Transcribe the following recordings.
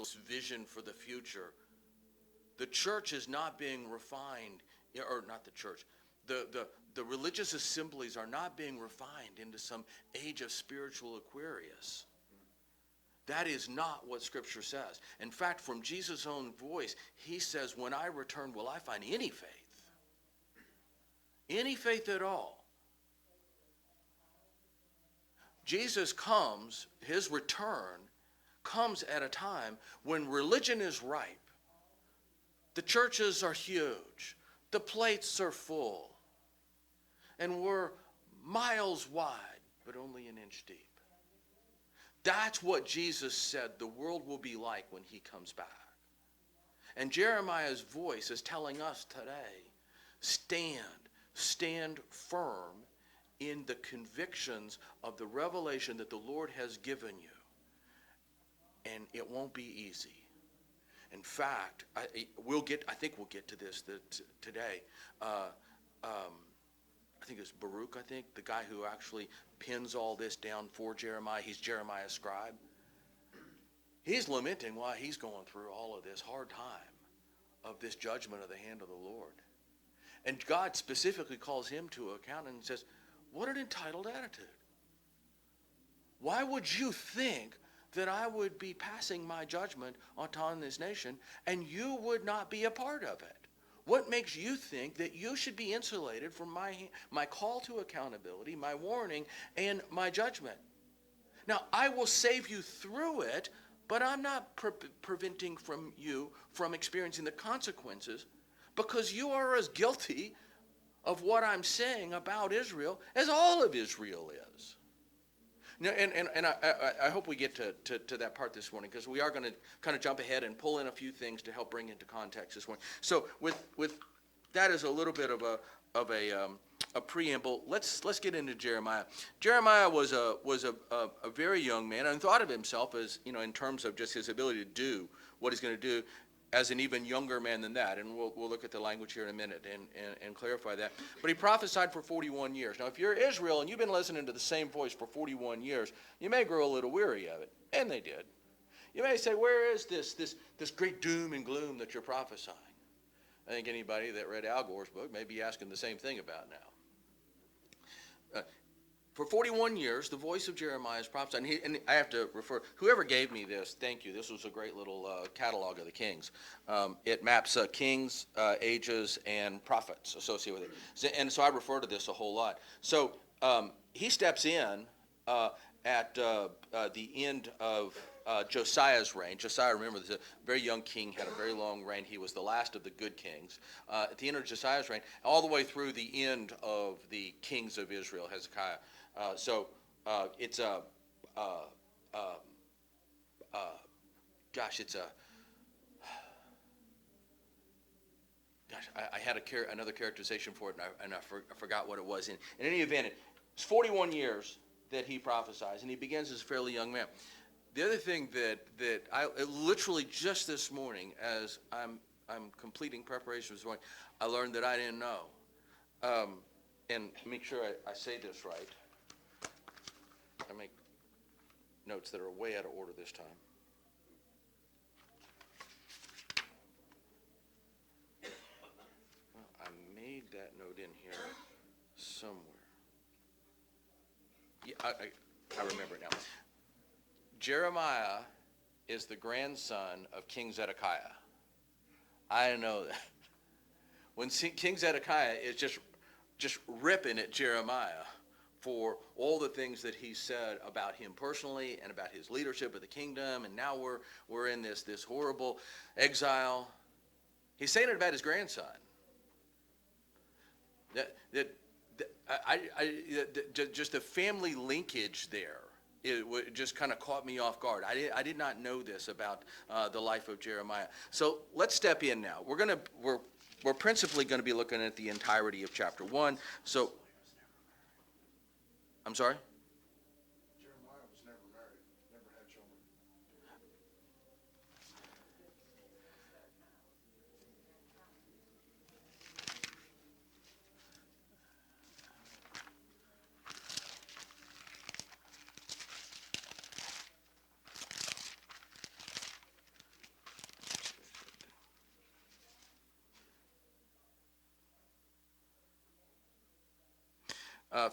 this vision for the future. The church is not being refined, or not the church. The religious assemblies are not being refined into some age of spiritual Aquarius. That is not what Scripture says. In fact, from Jesus' own voice, he says, when I return, will I find any faith? Any faith at all? Jesus comes, his return comes at a time when religion is ripe. The churches are huge. The plates are full. And we're miles wide, but only an inch deep. That's what Jesus said the world will be like when he comes back. And Jeremiah's voice is telling us today, stand firm in the convictions of the revelation that the Lord has given you. And it won't be easy. In fact, I think we'll get to this today. I think it's Baruch, the guy who actually pins all this down for Jeremiah. He's Jeremiah's scribe. He's lamenting why he's going through all of this hard time of this judgment of the hand of the Lord. And God specifically calls him to account and says, what an entitled attitude. Why would you think that I would be passing my judgment upon this nation and you would not be a part of it? What makes you think that you should be insulated from my call to accountability, my warning, and my judgment? Now, I will save you through it, but I'm not preventing you from experiencing the consequences, because you are as guilty of what I'm saying about Israel as all of Israel is. Now, and I hope we get to that part this morning, because we are going to kind of jump ahead and pull in a few things to help bring into context this morning. So with that as a little bit of a preamble, let's get into Jeremiah. Jeremiah was a very young man and thought of himself as, in terms of just his ability to do what he's going to do, as an even younger man than that. And we'll look at the language here in a minute and clarify that. But he prophesied for 41 years. Now, if you're Israel and you've been listening to the same voice for 41 years, you may grow a little weary of it. And they did. You may say, where is this great doom and gloom that you're prophesying? I think anybody that read Al Gore's book may be asking the same thing about now. For 41 years, the voice of Jeremiah is prophesied. And I have to refer, whoever gave me this, thank you. This was a great little catalog of the kings. It maps kings, ages, and prophets associated with it. And so I refer to this a whole lot. So he steps in at the end of Josiah's reign. Josiah, remember, was a very young king, had a very long reign. He was the last of the good kings. At the end of Josiah's reign, all the way through the end of the kings of Israel, Hezekiah. It's a, I had another characterization for it, and I forgot what it was. In any event, it's 41 years that he prophesies, and he begins as a fairly young man. The other thing that I literally just this morning, as I'm completing preparation this morning, I learned that I didn't know. And make sure I say this right. I make notes that are way out of order this time. Well, I made that note in here somewhere. Yeah, I remember it now. Jeremiah is the grandson of King Zedekiah. I know that. When King Zedekiah is just ripping at Jeremiah for all the things that he said about him personally and about his leadership of the kingdom, and now we're in this horrible exile. He's saying it about his grandson. Just the family linkage there, it just kind of caught me off guard. I did not know this about the life of Jeremiah. So let's step in now. We're principally going to be looking at the entirety of chapter 1. So, I'm sorry? Jeremiah was never married, never had children.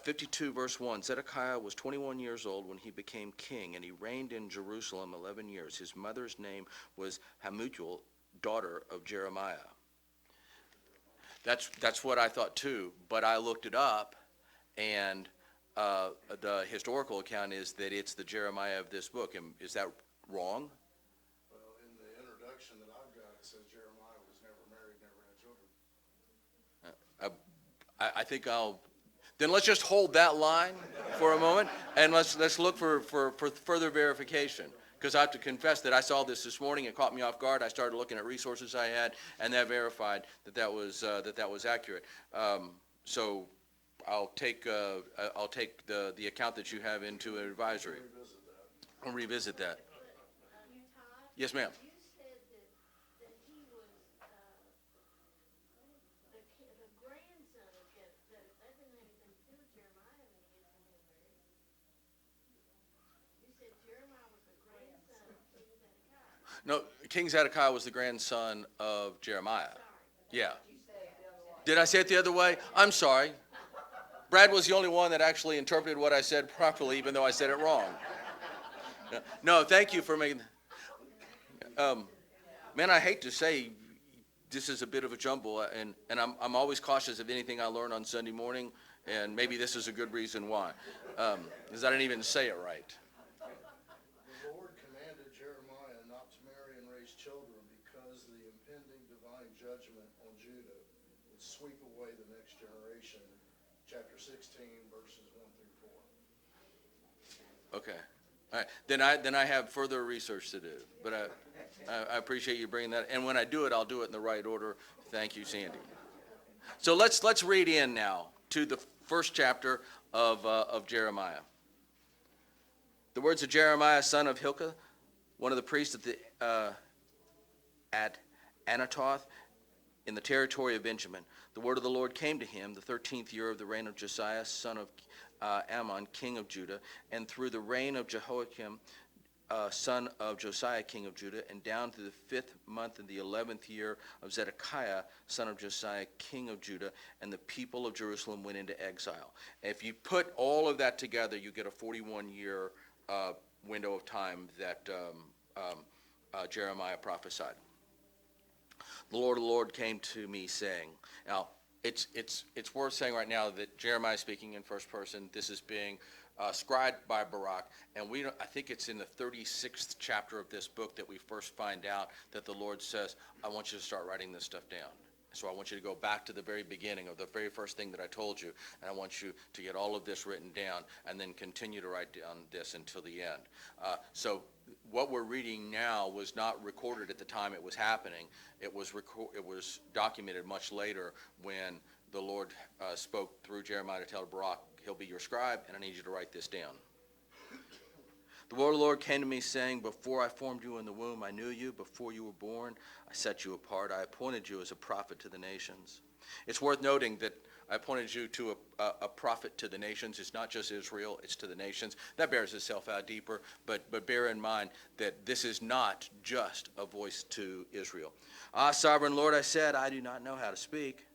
52 verse 1, Zedekiah was 21 years old when he became king, and he reigned in Jerusalem 11 years. His mother's name was Hamutal, daughter of Jeremiah. That's what I thought too, but I looked it up, and the historical account is that it's the Jeremiah of this book. And is that wrong? Well, in the introduction that I've got, it says Jeremiah was never married, never had children. I think then let's just hold that line for a moment, and let's look for further verification. Because I have to confess that I saw this morning. It caught me off guard. I started looking at resources I had, and that verified that was accurate. So I'll take the account that you have into an advisory. I'll revisit that. Todd, Yes, ma'am. you said that he was the grandson of that didn't have anything to do with Jeremiah when he was married. You said Jeremiah was the grandson of King Zedekiah. No, King Zedekiah was the grandson of Jeremiah. Yeah. Did I say it the other way? I'm sorry. Brad was the only one that actually interpreted what I said properly, even though I said it wrong. No, thank you for making. Man, I hate to say this is a bit of a jumble, and I'm always cautious of anything I learn on Sunday morning, and maybe this is a good reason why, because I didn't even say it right. The Lord commanded Jeremiah not to marry and raise children because the impending divine judgment on Judah would sweep away the next generation. Chapter 16, verses 1 through 4. Okay. All right. Then I have further research to do, but I appreciate you bringing that. And when I do it, I'll do it in the right order. Thank you, Sandy. So let's read in now to the first chapter of Jeremiah. The words of Jeremiah, son of Hilkiah, one of the priests at Anatoth in the territory of Benjamin. The word of the Lord came to him the 13th year of the reign of Josiah, son of Ammon, king of Judah, and through the reign of Jehoiakim, son of Josiah, king of Judah, and down to the 5th month in the 11th year of Zedekiah, son of Josiah, king of Judah, and the people of Jerusalem went into exile. If you put all of that together, you get a 41-year window of time that Jeremiah prophesied. The Lord came to me saying, now it's worth saying right now that Jeremiah is speaking in first person. This is being scribed by Barak, and I think it's in the 36th chapter of this book that we first find out that the Lord says, I want you to start writing this stuff down. So I want you to go back to the very beginning of the very first thing that I told you, and I want you to get all of this written down and then continue to write down this until the end. So what we're reading now was not recorded at the time it was happening. It was documented much later when the Lord spoke through Jeremiah to tell Barak, he'll be your scribe, and I need you to write this down. The word of the Lord came to me saying, before I formed you in the womb, I knew you. Before you were born, I set you apart. I appointed you as a prophet to the nations. It's worth noting that I appointed you to a prophet to the nations. It's not just Israel, it's to the nations. That bears itself out deeper, but bear in mind that this is not just a voice to Israel. Ah, sovereign Lord, I said, I do not know how to speak.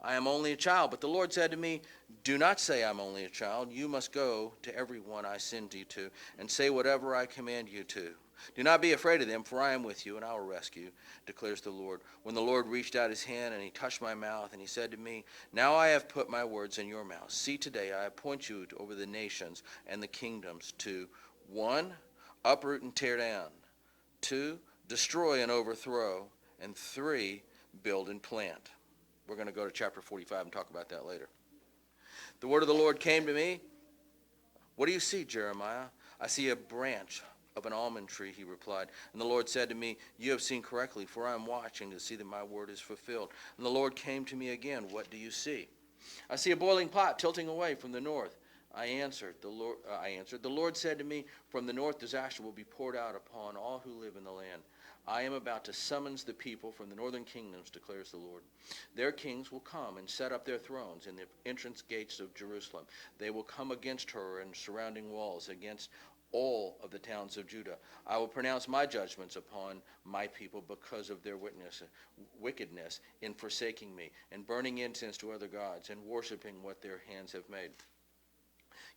I am only a child. But the Lord said to me, do not say I'm only a child. You must go to everyone I send you to and say whatever I command you to. Do not be afraid of them, for I am with you, and I will rescue, declares the Lord. When the Lord reached out his hand, and he touched my mouth, and he said to me, now I have put my words in your mouth. See, today I appoint you over the nations and the kingdoms to 1, uproot and tear down, 2, destroy and overthrow, and 3, build and plant. We're going to go to chapter 45 and talk about that later. The word of the Lord came to me. What do you see, Jeremiah? I see a branch of an almond tree, he replied. And the Lord said to me, you have seen correctly, for I am watching to see that my word is fulfilled. And the Lord came to me again. What do you see? I see a boiling pot tilting away from the north. I answered. The Lord said to me, from the north disaster will be poured out upon all who live in the land. I am about to summons the people from the northern kingdoms, declares the Lord. Their kings will come and set up their thrones in the entrance gates of Jerusalem. They will come against her and surrounding walls, against all of the towns of Judah. I will pronounce my judgments upon my people because of their wickedness in forsaking me and burning incense to other gods and worshiping what their hands have made.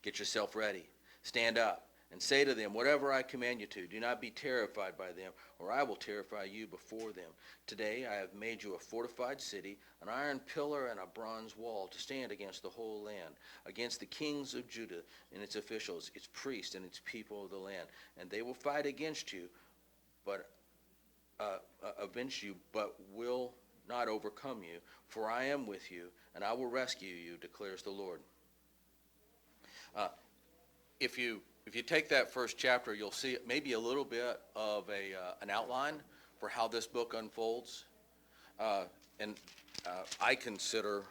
Get yourself ready. Stand up and say to them whatever I command you to. Do not be terrified by them, or I will terrify you before them. Today I have made you a fortified city, an iron pillar and a bronze wall to stand against the whole land, against the kings of Judah and its officials, its priests and its people of the land. And they will fight against you, but will not overcome you, for I am with you, and I will rescue you, declares the Lord. If you take that first chapter, you'll see maybe a little bit of an outline for how this book unfolds. I consider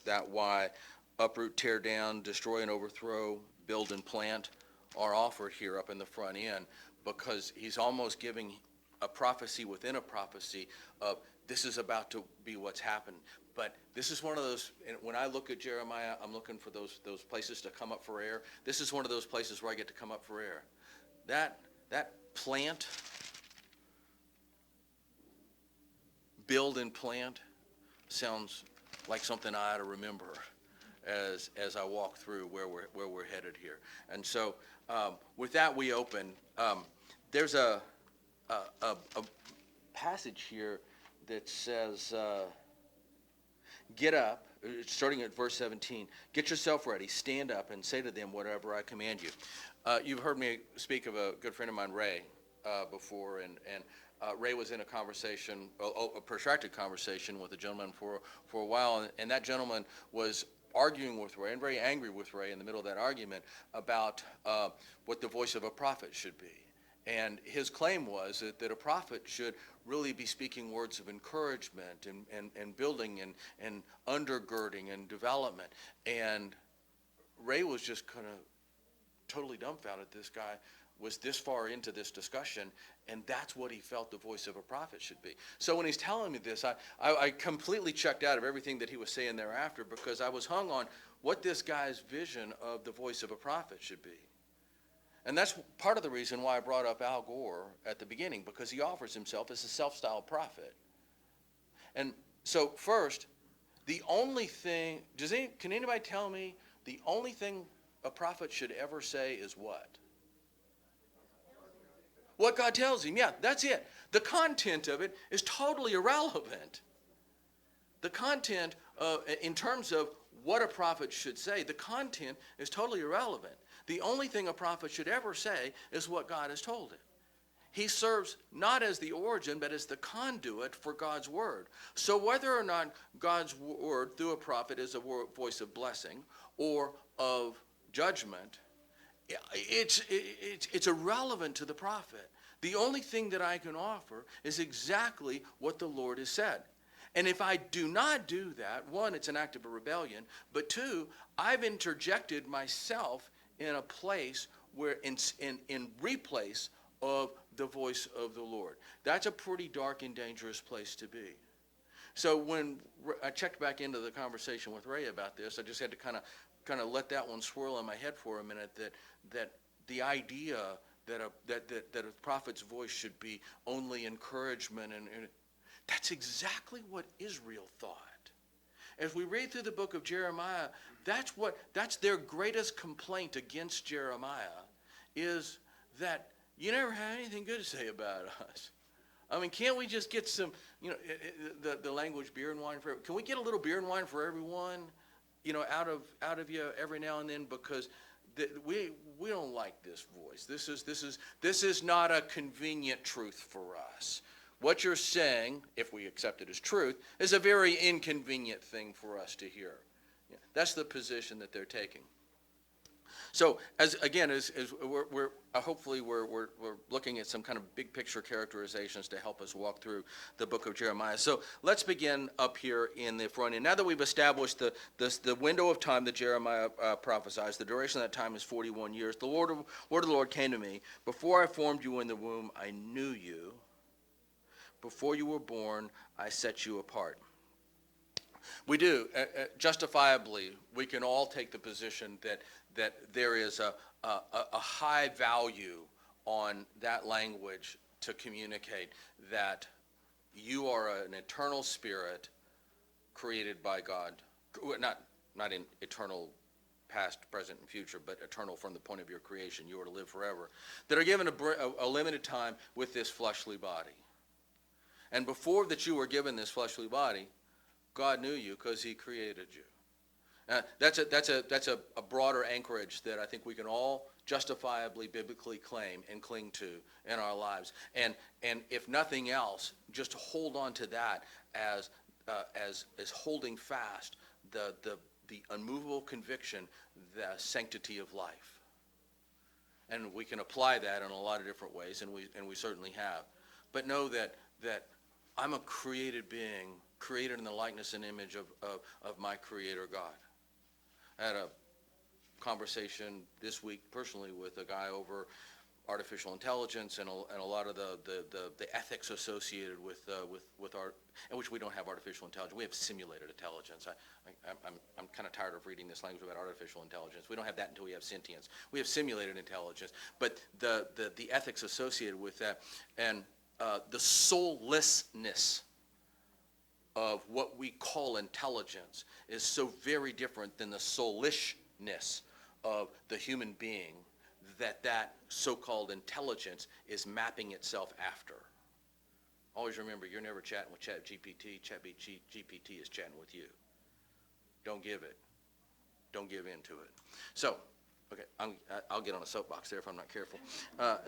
that why uproot, tear down, destroy and overthrow, build and plant are offered here up in the front end, because he's almost giving a prophecy within a prophecy of this is about to be what's happened. But this is one of those, and when I look at Jeremiah, I'm looking for those places to come up for air. This is one of those places where I get to come up for air. That plant, build and plant, sounds like something I ought to remember as I walk through where we're headed here. And so with that, we open. There's a passage here that says, get up, starting at verse 17, get yourself ready, stand up, and say to them whatever I command you. You've heard me speak of a good friend of mine, Ray, before, and Ray was in a conversation, a protracted conversation with a gentleman for a while, and that gentleman was arguing with Ray, and very angry with Ray in the middle of that argument about what the voice of a prophet should be. And his claim was that a prophet should really be speaking words of encouragement and building and undergirding and development. And Ray was just kind of totally dumbfounded. This guy was this far into this discussion, and that's what he felt the voice of a prophet should be. So when he's telling me this, I completely checked out of everything that he was saying thereafter, because I was hung on what this guy's vision of the voice of a prophet should be. And that's part of the reason why I brought up Al Gore at the beginning, because he offers himself as a self-styled prophet. And so first, the only thing, can anybody tell me the only thing a prophet should ever say is what? What God tells him. Yeah, that's it. The content of it is totally irrelevant. The content, in terms of what a prophet should say, the content is totally irrelevant. The only thing a prophet should ever say is what God has told him. He serves not as the origin, but as the conduit for God's word. So whether or not God's word through a prophet is a voice of blessing or of judgment, it's irrelevant to the prophet. The only thing that I can offer is exactly what the Lord has said. And if I do not do that, one, it's an act of rebellion, but two, I've interjected myself in a place where in replace of the voice of the Lord. That's a pretty dark and dangerous place to be. So when I checked back into the conversation with Ray about this, I just had to kind of let that one swirl in my head for a minute, that the idea that a prophet's voice should be only encouragement, and that's exactly what Israel thought. As we read through the book of Jeremiah, that's their greatest complaint against Jeremiah, is that you never had anything good to say about us. I mean, can't we just get some, the language beer and wine for, can we get a little beer and wine for everyone, out of you every now and then, because we don't like this voice. This is not a convenient truth for us. What you're saying, if we accept it as truth, is a very inconvenient thing for us to hear. Yeah, that's the position that they're taking. So, as we're hopefully we're looking at some kind of big picture characterizations to help us walk through the book of Jeremiah. So let's begin up here in the front end. Now that we've established the window of time that Jeremiah prophesies, the duration of that time is 41 years. The word of the Lord came to me. Before I formed you in the womb, I knew you. Before you were born, I set you apart. We do, justifiably, we can all take the position that there is a high value on that language to communicate that you are an eternal spirit created by God, not in eternal past, present, and future, but eternal from the point of your creation. You are to live forever. That are given a limited time with this fleshly body. And before that you were given this fleshly body, God knew you because he created you. That's a broader anchorage that I think we can all justifiably, biblically claim and cling to in our lives. And if nothing else, just hold on to that as holding fast the unmovable conviction, the sanctity of life. And we can apply that in a lot of different ways, and we certainly have. But know that I'm a created being, created in the likeness and image of my Creator God. I had a conversation this week personally with a guy over artificial intelligence and a lot of the ethics associated with our, in which we don't have artificial intelligence. We have simulated intelligence. I'm kind of tired of reading this language about artificial intelligence. We don't have that until we have sentience. We have simulated intelligence, but the ethics associated with that and the soullessness of what we call intelligence is so very different than the soulishness of the human being that so-called intelligence is mapping itself after. Always remember, you're never chatting with ChatGPT. ChatGPT is chatting with you. Don't give in to it. So, okay, I'll get on a soapbox there if I'm not careful.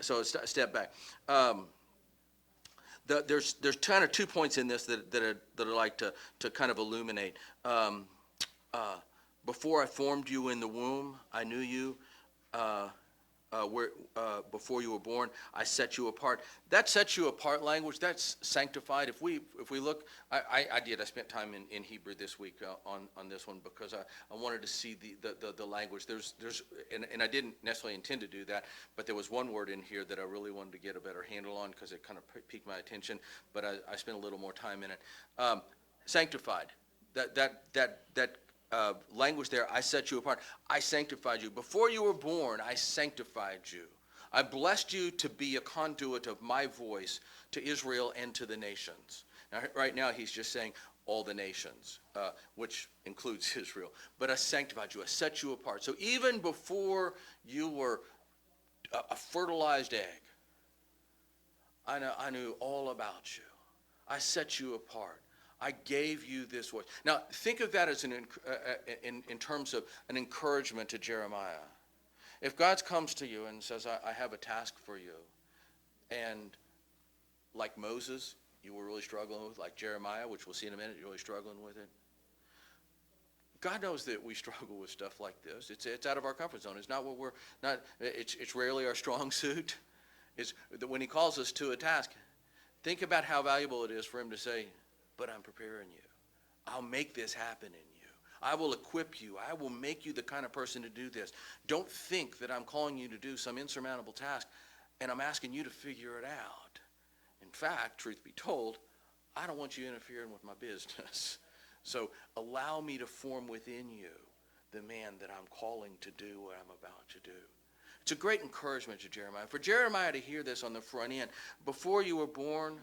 So step back. There's kind of 2 points in this that I'd like to kind of illuminate. Before I formed you in the womb, I knew you. Before you were born, I set you apart. That sets you apart language, that's sanctified. If we look, I spent time in Hebrew this week on this one because I wanted to see the language. There's and I didn't necessarily intend to do that, but there was one word in here that I really wanted to get a better handle on because it kind of piqued my attention, but I spent a little more time in it. Sanctified. That language there, I set you apart. I sanctified you. Before you were born, I sanctified you. I blessed you to be a conduit of my voice to Israel and to the nations. Now, right now, he's just saying all the nations, which includes Israel. But I sanctified you. I set you apart. So even before you were a fertilized egg, I knew all about you. I set you apart. I gave you this voice. Now, think of that as in terms of an encouragement to Jeremiah. If God comes to you and says, I have a task for you, and like Moses, you were really struggling with, like Jeremiah, which we'll see in a minute, you're really struggling with it. God knows that we struggle with stuff like this. It's out of our comfort zone. It's not what we're not. It's rarely our strong suit. It's when he calls us to a task. Think about how valuable it is for him to say, but I'm preparing you. I'll make this happen in you. I will equip you. I will make you the kind of person to do this. Don't think that I'm calling you to do some insurmountable task and I'm asking you to figure it out. In fact, truth be told, I don't want you interfering with my business. So allow me to form within you the man that I'm calling to do what I'm about to do. It's a great encouragement to Jeremiah. For Jeremiah to hear this on the front end, before you were born,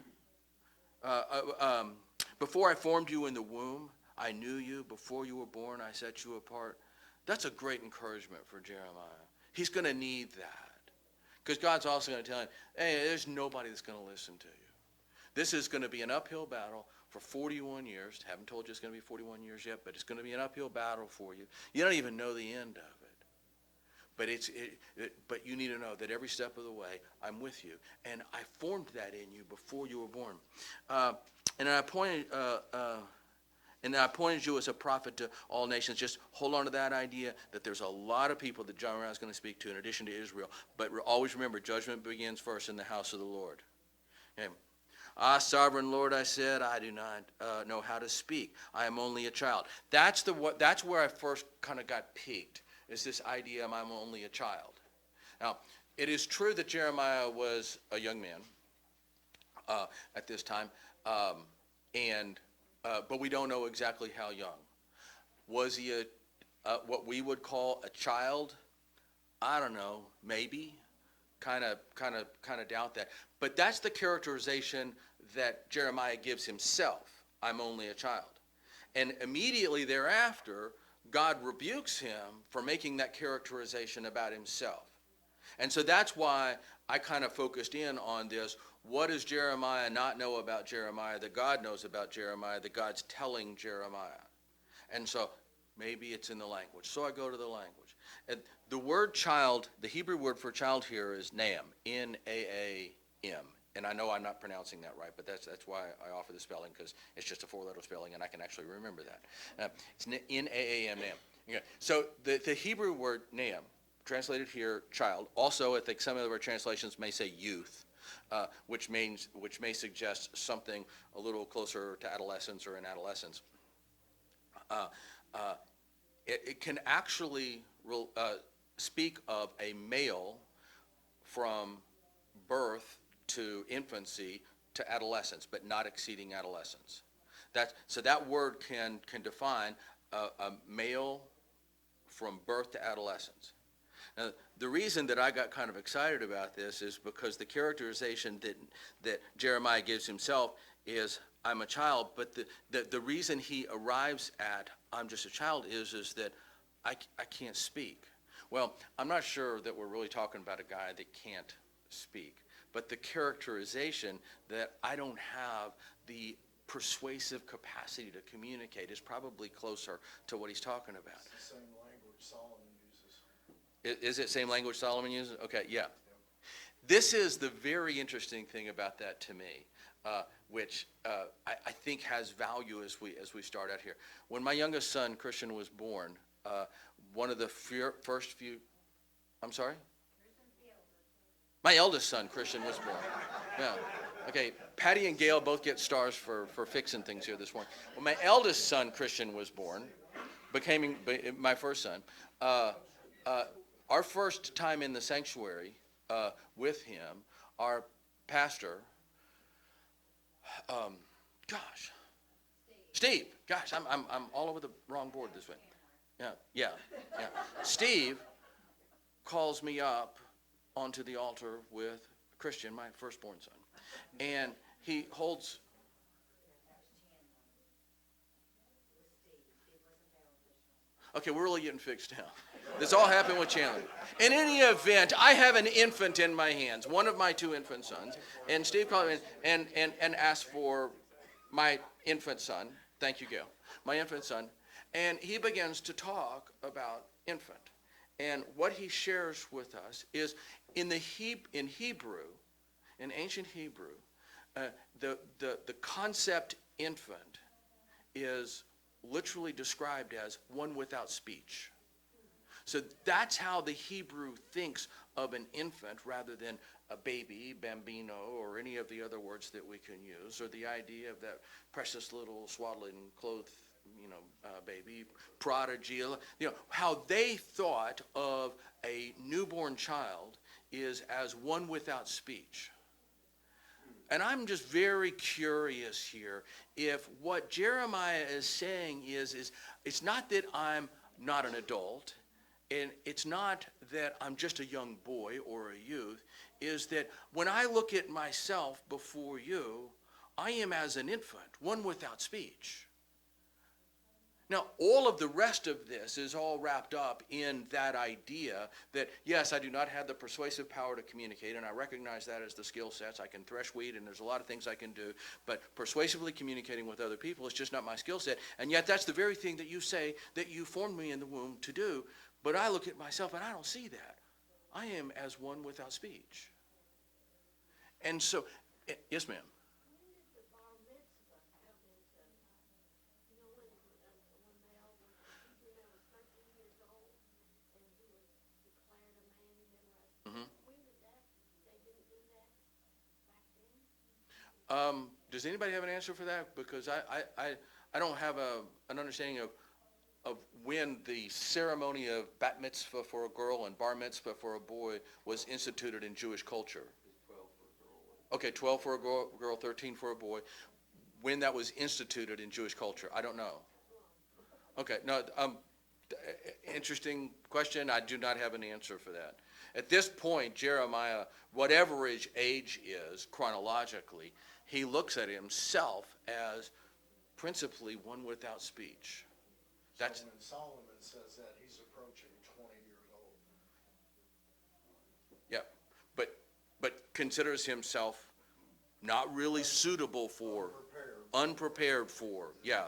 before I formed you in the womb, I knew you. Before you were born, I set you apart. That's a great encouragement for Jeremiah. He's going to need that. Because God's also going to tell him, hey, there's nobody that's going to listen to you. This is going to be an uphill battle for 41 years. Haven't told you it's going to be 41 years yet, but it's going to be an uphill battle for you. You don't even know the end of it. But you need to know that every step of the way, I'm with you. And I formed that in you before you were born. And I appointed you as a prophet to all nations. Just hold on to that idea that there's a lot of people that John Brown is going to speak to in addition to Israel. But always remember, judgment begins first in the house of the Lord. Okay. Sovereign Lord, I said, I do not know how to speak. I am only a child. That's where I first kind of got piqued. Is this idea I'm only a child. Now, it is true that Jeremiah was a young man at this time, but we don't know exactly how young. Was he what we would call a child? I don't know, maybe. Kind of doubt that. But that's the characterization that Jeremiah gives himself. I'm only a child. And immediately thereafter, God rebukes him for making that characterization about himself. And so that's why I kind of focused in on this. What does Jeremiah not know about Jeremiah that God knows about Jeremiah, that God's telling Jeremiah? And so maybe it's in the language. So I go to the language. And the word child, the Hebrew word for child here is naam, N-A-A-M. And I know I'm not pronouncing that right, but that's why I offer the spelling, because it's just a four-letter spelling, and I can actually remember that. It's N-A-A-M, naam. Okay. So the Hebrew word naam, translated here child, also I think some of the translations may say youth, which may suggest something a little closer to adolescence or in adolescence. It can actually speak of a male from birth to infancy to adolescence, but not exceeding adolescence. So that word can define a male from birth to adolescence. Now, the reason that I got kind of excited about this is because the characterization that Jeremiah gives himself is, I'm a child, but the reason he arrives at, I'm just a child, is that I can't speak. Well, I'm not sure that we're really talking about a guy that can't speak, but the characterization that I don't have the persuasive capacity to communicate is probably closer to what he's talking about. It's the same language Solomon uses. Is it same language Solomon uses? Okay, yeah. This is the very interesting thing about that to me, which I think has value as we start out here. When my youngest son, Christian, was born, one of the first few, I'm sorry? My eldest son, Christian, was born. Yeah. Okay, Patty and Gail both get stars for fixing things here this morning. When my eldest son, Christian, was born, becoming my first son, our first time in the sanctuary with him, our pastor, Steve. Gosh, I'm all over the wrong board this week. Yeah. Steve calls me up onto the altar with Christian, my firstborn son, and he holds. Okay, we're really getting fixed now. This all happened with Chandler. In any event, I have an infant in my hands, one of my two infant sons, and Steve called me and asked for my infant son. Thank you, Gail. My infant son, and he begins to talk about infant. And what he shares with us is in Hebrew, in ancient Hebrew, the concept infant is literally described as one without speech. So that's how the Hebrew thinks of an infant rather than a baby, bambino, or any of the other words that we can use, or the idea of that precious little swaddling clothed, baby, prodigy. How they thought of a newborn child is as one without speech. And I'm just very curious here if what Jeremiah is saying is it's not that I'm not an adult, and it's not that I'm just a young boy or a youth, is that when I look at myself before you, I am as an infant, one without speech. Now, all of the rest of this is all wrapped up in that idea that, yes, I do not have the persuasive power to communicate, and I recognize that as the skill sets. I can thresh wheat, and there's a lot of things I can do, but persuasively communicating with other people is just not my skill set, and yet that's the very thing that you say that you formed me in the womb to do, but I look at myself, and I don't see that. I am as one without speech. And so, yes, ma'am. Does anybody have an answer for that? Because I don't have an understanding of when the ceremony of bat mitzvah for a girl and bar mitzvah for a boy was instituted in Jewish culture. 12 for a girl. Okay, 12 for a girl, 13 for a boy. When that was instituted in Jewish culture, I don't know. Okay, no, interesting question. I do not have an answer for that. At this point, Jeremiah, whatever his age is chronologically, he looks at himself as principally one without speech. That's, So when Solomon says that, he's approaching 20 years old. yeah, but considers himself not really suitable for, unprepared for, yeah.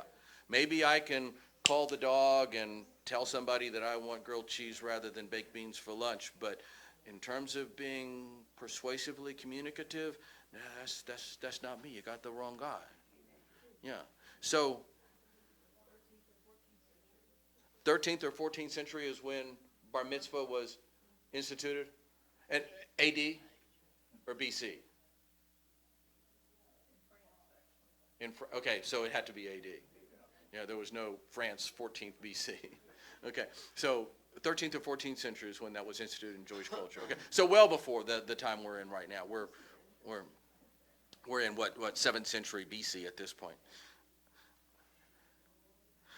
Maybe I can call the dog and tell somebody that I want grilled cheese rather than baked beans for lunch, but in terms of being persuasively communicative, nah, that's not me. You got the wrong guy. Yeah. So 13th or 14th century is when bar mitzvah was instituted, and AD or BC. Okay, so it had to be AD. Yeah, there was no France 14th BC. Okay, so 13th or 14th century is when that was instituted in Jewish culture. Okay, so well before the time we're in right now. We're in what 7th century BC at this point.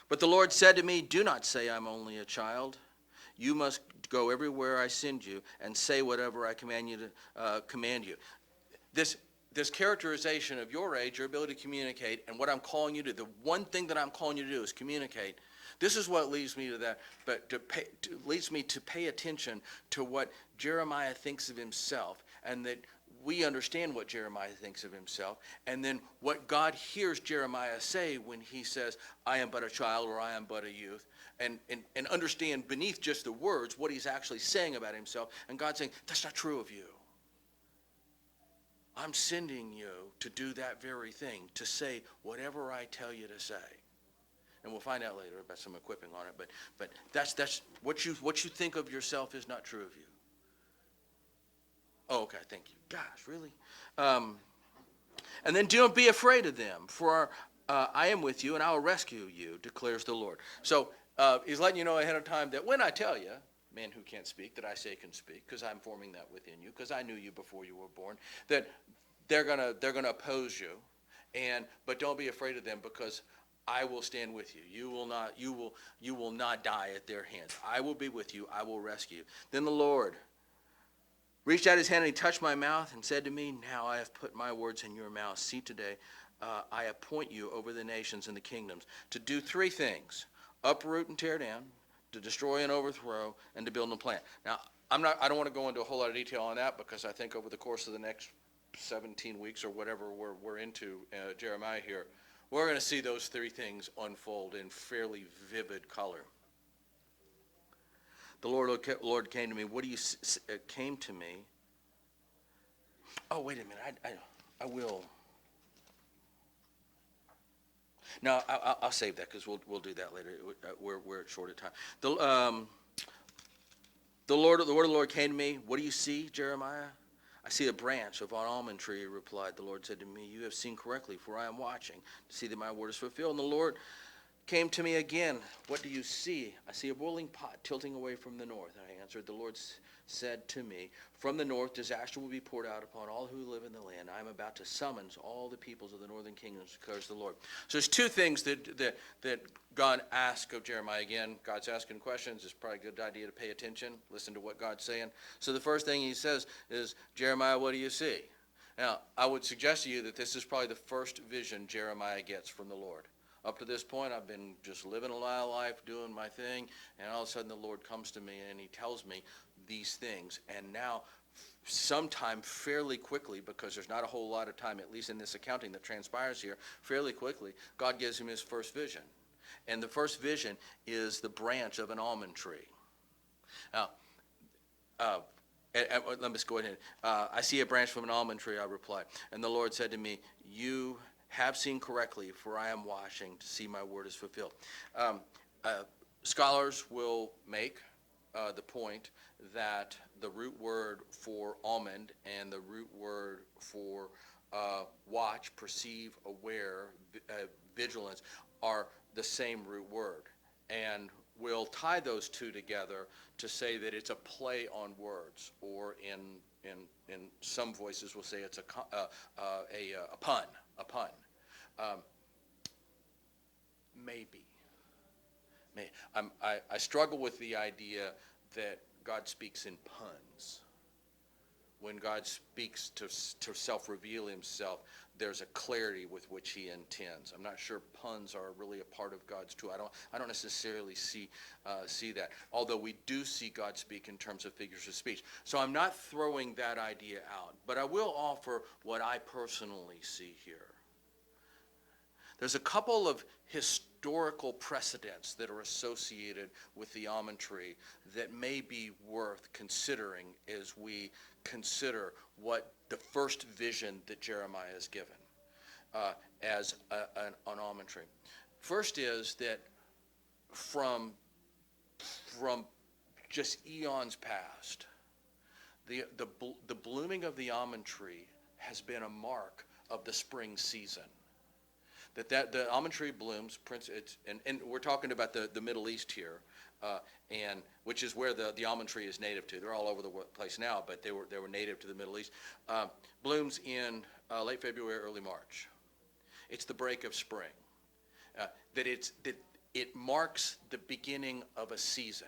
But the Lord said to me, "Do not say I'm only a child. You must go everywhere I send you and say whatever I command you." This characterization of your age, your ability to communicate, and what I'm calling you to, the one thing that I'm calling you to do is communicate. This is what leads me to that, but leads me to pay attention to what Jeremiah thinks of himself, and that we understand what Jeremiah thinks of himself, and then what God hears Jeremiah say when he says, "I am but a child," or "I am but a youth," and understand beneath just the words what he's actually saying about himself, and God saying, "That's not true of you. I'm sending you to do that very thing, to say whatever I tell you to say." And we'll find out later about some equipping on it, but that's what you think of yourself is not true of you. Oh, okay, thank you. Gosh, really? And then don't be afraid of them, for I am with you and I will rescue you, declares the Lord. So he's letting you know ahead of time that when I tell you, man who can't speak, that I say can speak, because I'm forming that within you, because I knew you before you were born, that they're gonna oppose you, but don't be afraid of them, because I will stand with you. You will not die at their hands. I will be with you. I will rescue you. Then the Lord reached out his hand and he touched my mouth and said to me, "Now I have put my words in your mouth. See, today I appoint you over the nations and the kingdoms to do three things: uproot and tear down, to destroy and overthrow, and to build and plant." Now, I don't want to go into a whole lot of detail on that, because I think over the course of the next 17 weeks or whatever we're into Jeremiah here, we're going to see those three things unfold in fairly vivid color. The Lord came to me. What do you came to me? Oh, wait a minute. I will. No, I'll save that, because we'll do that later. We're at short of time. The word of the Lord came to me. What do you see, Jeremiah? I see a branch of an almond tree, replied. The Lord said to me, "You have seen correctly, for I am watching to see that my word is fulfilled." And the Lord came to me again. "What do you see?" "I see a boiling pot tilting away from the north." And I answered. The Lord said to me, "From the north disaster will be poured out upon all who live in the land. I am about to summons all the peoples of the northern kingdoms, declares the Lord." So there's two things that God asked of Jeremiah. Again, God's asking questions. It's probably a good idea to pay attention, listen to what God's saying. So the first thing he says is, "Jeremiah, what do you see?" Now, I would suggest to you that this is probably the first vision Jeremiah gets from the Lord. Up to this point, I've been just living a life, doing my thing, and all of a sudden the Lord comes to me and he tells me these things. And now, sometime fairly quickly, because there's not a whole lot of time, at least in this accounting that transpires here, fairly quickly, God gives him his first vision. And the first vision is the branch of an almond tree. Now, let me just go ahead. "I see a branch from an almond tree," I replied. And the Lord said to me, "You have seen correctly, for I am watching to see my word is fulfilled." Scholars will make the point that the root word for almond and the root word for watch, perceive, aware, vigilance are the same root word. And we'll tie those two together to say that it's a play on words, or in some voices will say it's a pun. Maybe. I struggle with the idea that God speaks in puns. when God speaks to self-reveal himself, there's a clarity with which he intends. I'm not sure puns are really a part of God's tool. I don't necessarily see that, although we do see God speak in terms of figures of speech. So I'm not throwing that idea out, but I will offer what I personally see here. There's a couple of historical precedents that are associated with the almond tree that may be worth considering as we consider what the first vision that Jeremiah is given as an almond tree. First is that from just eons past, the blooming of the almond tree has been a mark of the spring season. That the almond tree blooms, and we're talking about the Middle East here, and which is where the almond tree is native to. They're all over the place now, but they were native to the Middle East. Blooms in late February, early March. It's the break of spring. That it marks the beginning of a season.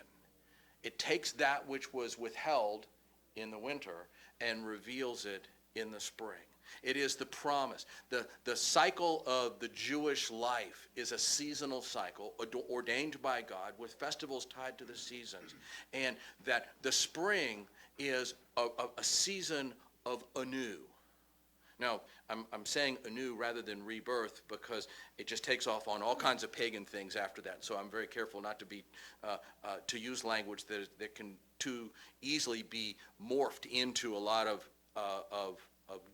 It takes that which was withheld in the winter and reveals it in the spring. It is the promise. The cycle of the Jewish life is a seasonal cycle ordained by God with festivals tied to the seasons. And that the spring is a season of anew. Now, I'm saying anew rather than rebirth because it just takes off on all kinds of pagan things after that. So I'm very careful not to be to use language that can too easily be morphed into a lot of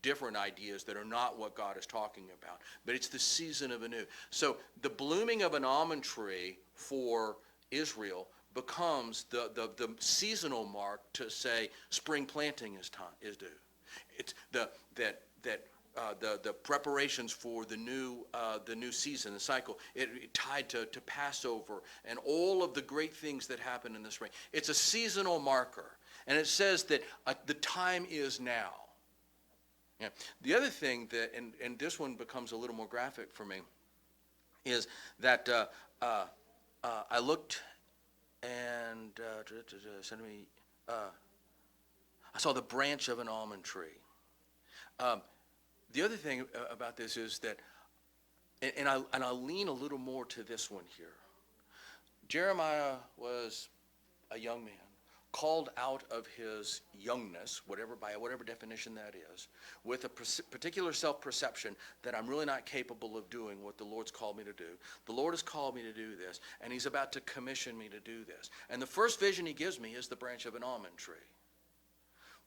different ideas that are not what God is talking about. But it's the season of anew. So the blooming of an almond tree for Israel becomes the seasonal mark to say spring planting is due. It's the preparations for the new season, the cycle, it tied to Passover and all of the great things that happen in the spring. It's a seasonal marker, and it says that the time is now. Yeah. The other thing that, and this one becomes a little more graphic for me, is that I looked and I saw the branch of an almond tree. The other thing about this is that, and I'll lean a little more to this one here. Jeremiah was a young man, called out of his youngness, by whatever definition that is, with a particular self-perception that I'm really not capable of doing what the Lord's called me to do. The Lord has called me to do this, and he's about to commission me to do this. And the first vision he gives me is the branch of an almond tree.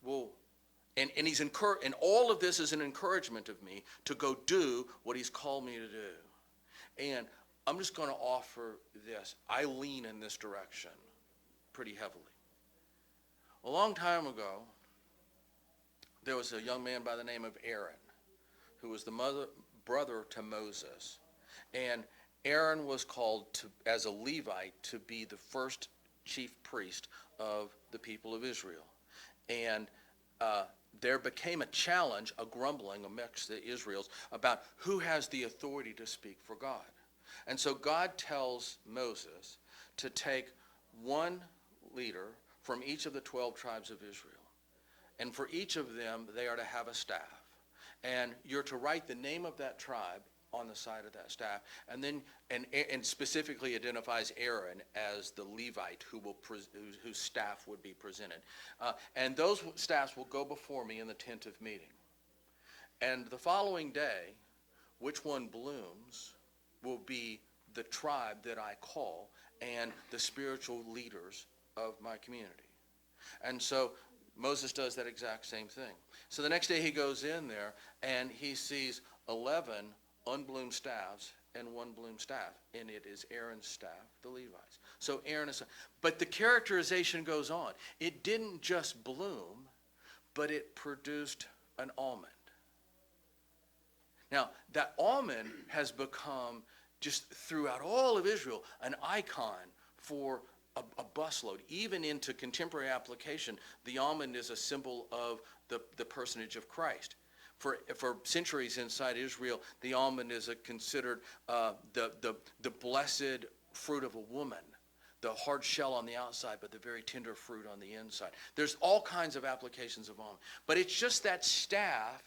Well, and he's and all of this is an encouragement of me to go do what he's called me to do. And I'm just going to offer this. I lean in this direction pretty heavily. A long time ago, there was a young man by the name of Aaron, who was the brother to Moses. And Aaron was called as a Levite to be the first chief priest of the people of Israel. And there became a challenge, a grumbling amongst the Israels about who has the authority to speak for God. And so God tells Moses to take one leader from each of the 12 tribes of Israel. And for each of them, they are to have a staff. And you're to write the name of that tribe on the side of that staff. And then, and specifically identifies Aaron as the Levite whose staff would be presented. And those staffs will go before me in the tent of meeting. And the following day, which one blooms will be the tribe that I call and the spiritual leaders of my community. And so Moses does that exact same thing. So the next day he goes in there and he sees 11 unbloomed staffs and one bloomed staff, and it is Aaron's staff, the Levites. So Aaron is, but the characterization goes on. It didn't just bloom, but it produced an almond. Now, that almond has become, just throughout all of Israel, an icon for a busload. Even into contemporary application, the almond is a symbol of the personage of Christ. For centuries inside Israel, the almond is considered the blessed fruit of a woman, hard shell on the outside, but the very tender fruit on the inside. There's all kinds of applications of almond. But it's just that staff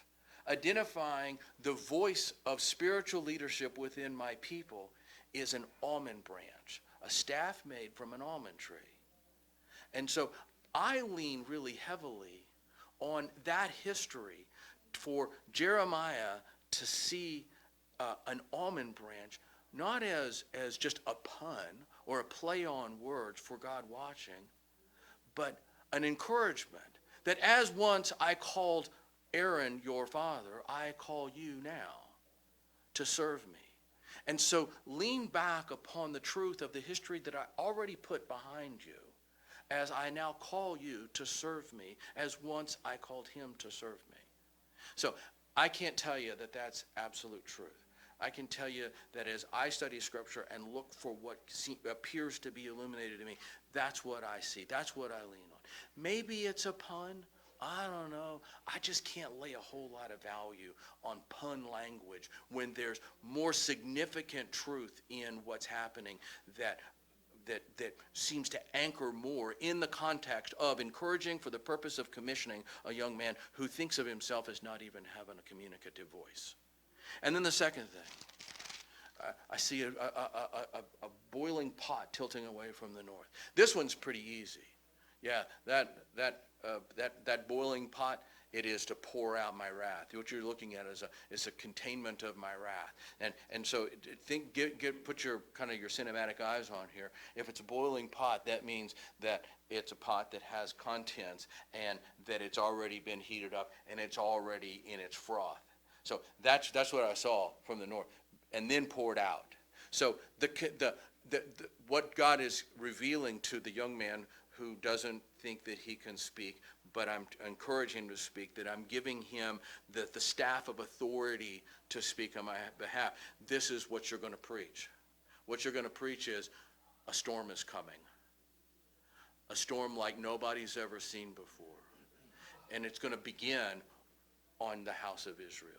identifying the voice of spiritual leadership within my people is an almond branch, a staff made from an almond tree. And so I lean really heavily on that history for Jeremiah to see an almond branch not as just a pun or a play on words for God watching, but an encouragement that as once I called Aaron your father, I call you now to serve me. And so lean back upon the truth of the history that I already put behind you as I now call you to serve me as once I called him to serve me. So I can't tell you that that's absolute truth. I can tell you that as I study Scripture and look for what appears to be illuminated to me, that's what I see. That's what I lean on. Maybe it's a pun. I don't know. I just can't lay a whole lot of value on pun language when there's more significant truth in what's happening that seems to anchor more in the context of encouraging for the purpose of commissioning a young man who thinks of himself as not even having a communicative voice. And then the second thing, I see a boiling pot tilting away from the north. This one's pretty easy. Yeah, that boiling pot, it is to pour out my wrath. What you're looking at is a containment of my wrath. And so put your kind of your cinematic eyes on here. If it's a boiling pot, that means that it's a pot that has contents and that it's already been heated up and it's already in its froth. So that's what I saw from the north, and then poured out. So what God is revealing to the young man who doesn't think that he can speak, but I'm encouraging him to speak, that I'm giving him the staff of authority to speak on my behalf. This is what you're going to preach. What you're going to preach is a storm is coming. A storm like nobody's ever seen before. And it's going to begin on the house of Israel.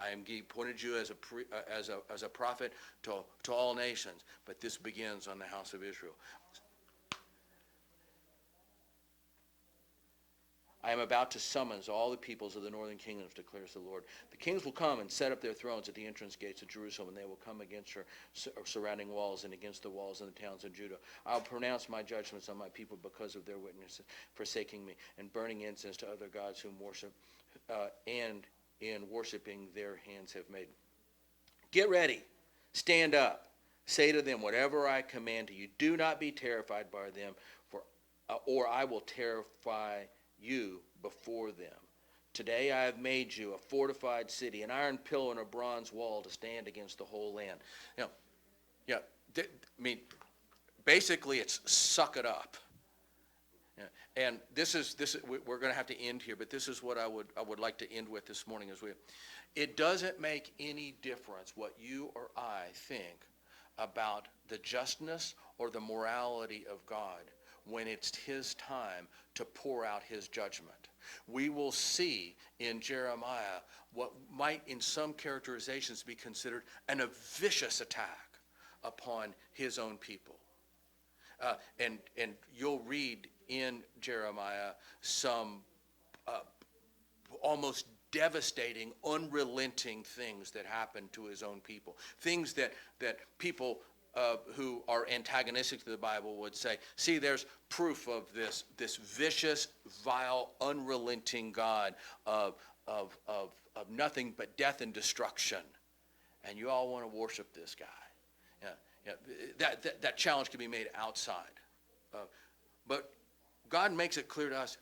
I am appointed you as a prophet to all nations, but this begins on the house of Israel. I am about to summons all the peoples of the northern kingdoms, declares the Lord. The kings will come and set up their thrones at the entrance gates of Jerusalem, and they will come against her surrounding walls and against the walls in the towns of Judah. I will pronounce my judgments on my people because of their witnesses, forsaking me, and burning incense to other gods whom worship, and in worshiping their hands have made. Get ready. Stand up. Say to them whatever I command to you. Do not be terrified by them, or I will terrify you before them. Today I have made you a fortified city, an iron pillar and a bronze wall to stand against the whole land. Basically it's suck it up. And this is we're going to have to end here, but this is what I would like to end with this morning as it doesn't make any difference what you or I think about the justness or the morality of God when it's his time to pour out his judgment. We will see in Jeremiah what might in some characterizations be considered a vicious attack upon his own people. And you'll read in Jeremiah some almost devastating, unrelenting things that happen to his own people. Things that people who are antagonistic to the Bible would say, see, there's proof of this vicious, vile, unrelenting God of nothing but death and destruction. And you all want to worship this guy. That challenge can be made outside. But God makes it clear to us,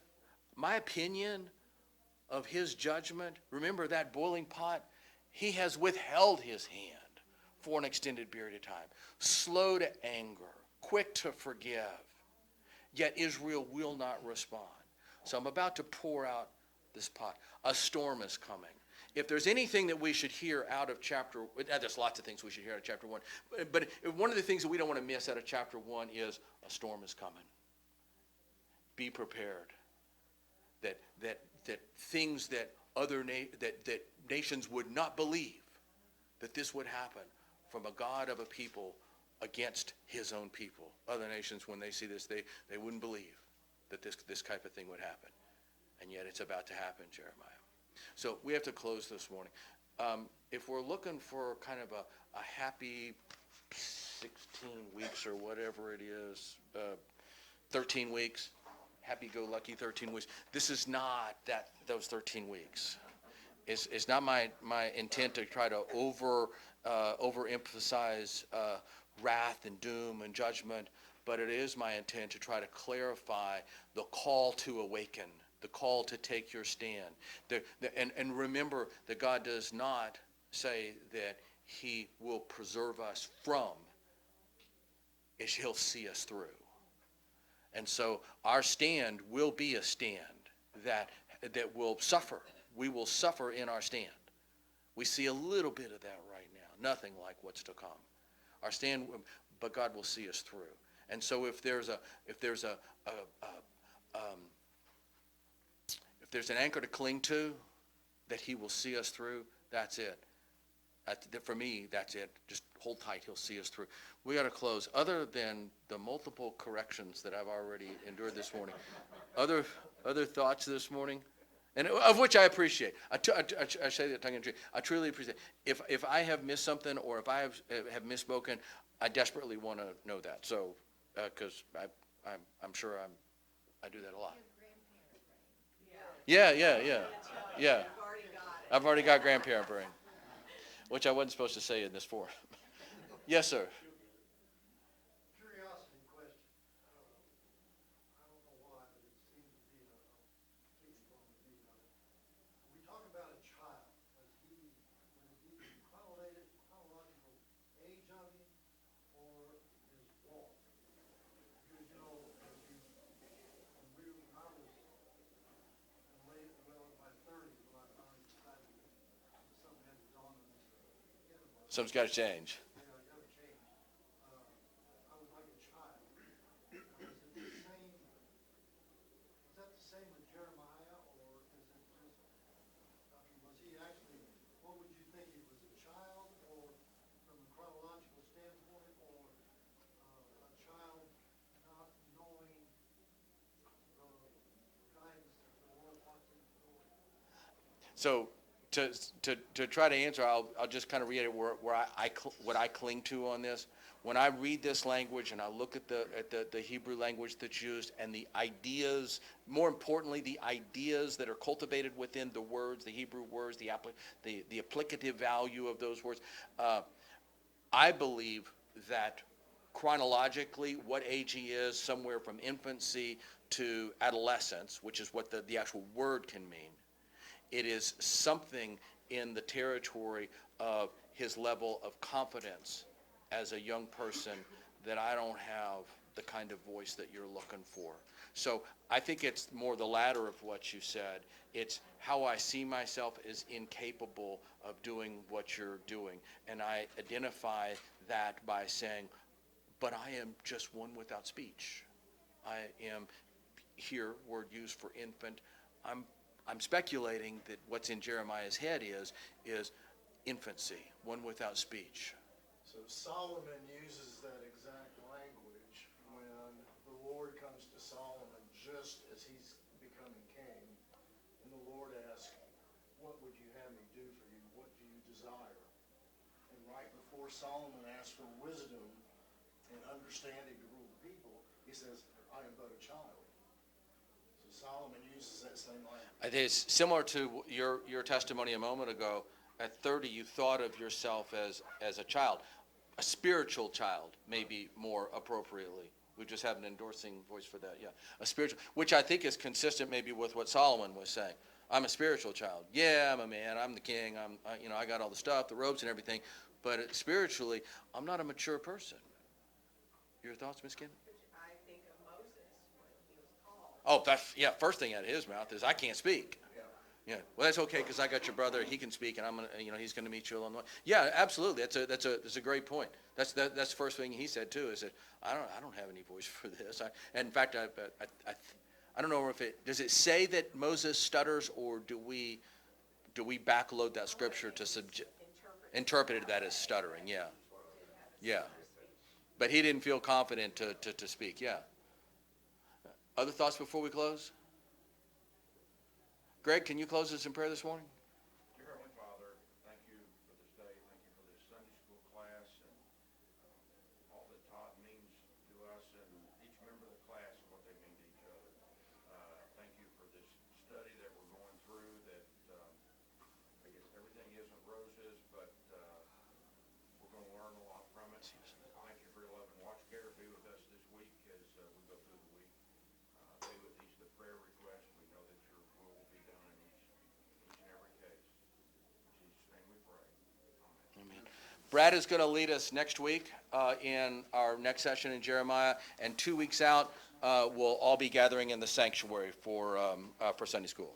my opinion of his judgment, remember that boiling pot, he has withheld his hand for an extended period of time. Slow to anger, quick to forgive. Yet Israel will not respond. So I'm about to pour out this pot. A storm is coming. If there's anything that we should hear out of there's lots of things we should hear out of chapter 1. But one of the things that we don't want to miss out of chapter 1 is a storm is coming. Be prepared. That things that that nations would not believe that this would happen from a God of a people against his own people. Other nations, when they see this, they wouldn't believe that this type of thing would happen. And yet it's about to happen, Jeremiah. So we have to close this morning. If we're looking for kind of a happy 16 weeks or whatever it is, 13 weeks, happy-go-lucky 13 weeks, this is not those 13 weeks. It's not my intent to try to overemphasize wrath and doom and judgment, but it is my intent to try to clarify the call to awaken, the call to take your stand. And remember that God does not say that he will preserve us from, he'll see us through. And so our stand will be a stand that will suffer. We will suffer in our stand. We see a little bit of that right now. Nothing like what's to come. Our stand, but God will see us through. And so if there's an anchor to cling to, that he will see us through, that's it. For me, that's it. Just hold tight. He'll see us through. We got to close. Other than the multiple corrections that I've already endured this morning, other thoughts this morning, and of which I appreciate. I say that tongue in cheek. I truly appreciate. If I have missed something or if I have misspoken, I desperately want to know that. So, because I'm sure I do that a lot. Yeah. I've already got grandparent brain, which I wasn't supposed to say in this forum. Yes, sir. Curiosity question. I don't know why, but it seems to be a thing from me. We talk about a child. Would it be chronological age of him or his walk? Because, when I was in my 30s, when I finally decided that something had dawned on me. Something's got to change. So to try to answer, I'll just kind of reiterate what I cling to on this. When I read this language and I look at the Hebrew language that's used and the ideas, more importantly, the ideas that are cultivated within the words, the Hebrew words, the applicative value of those words, I believe that chronologically what age he is, somewhere from infancy to adolescence, which is what the actual word can mean. It is something in the territory of his level of confidence as a young person that I don't have the kind of voice that you're looking for. So I think it's more the latter of what you said. It's how I see myself as incapable of doing what you're doing. And I identify that by saying, but I am just one without speech. I am here, word used for infant. I'm speculating that what's in Jeremiah's head is infancy, one without speech. So Solomon uses that exact language when the Lord comes to Solomon just as he's becoming king. And the Lord asks, what would you have me do for you? What do you desire? And right before Solomon asks for wisdom and understanding to rule the people, he says, I am but a child. So Solomon uses that same language. It's similar to your testimony a moment ago. At 30, you thought of yourself as a child. A spiritual child, maybe more appropriately. We just have an endorsing voice for that, yeah. A spiritual, which I think is consistent maybe with what Solomon was saying. I'm a spiritual child. Yeah, I'm a man. I'm the king. I got all the stuff, the robes and everything. But spiritually, I'm not a mature person. Your thoughts, Ms. Kim? I think of Moses when he was called. Oh, first thing out of his mouth is, I can't speak. Yeah, well, that's okay because I got your brother. He can speak, and I'm gonna, he's gonna meet you along the way. Yeah, absolutely. That's a great point. That's the first thing he said too. Is that I don't have any voice for this. And in fact, I don't know if does it say that Moses stutters, or do we backload that scripture to interpret that as stuttering? Yeah. But he didn't feel confident to speak, yeah. Other thoughts before we close? Greg, can you close us in prayer this morning? Dear Heavenly Father, thank you for this day, thank you for this Sunday school class, and all that Todd means to us, and each member of the class and what they mean to each other. Thank you for this study that we're going through, that I guess everything isn't roses, but we're going to learn a lot from it. Thank you for your love and watch care. Be with us this week as we go through the week. Be with each of the prayer requests. We know that your will be done in each and every case. In Jesus' name we pray. Amen. Amen. Brad is going to lead us next week in our next session in Jeremiah, and 2 weeks out, we'll all be gathering in the sanctuary for Sunday school.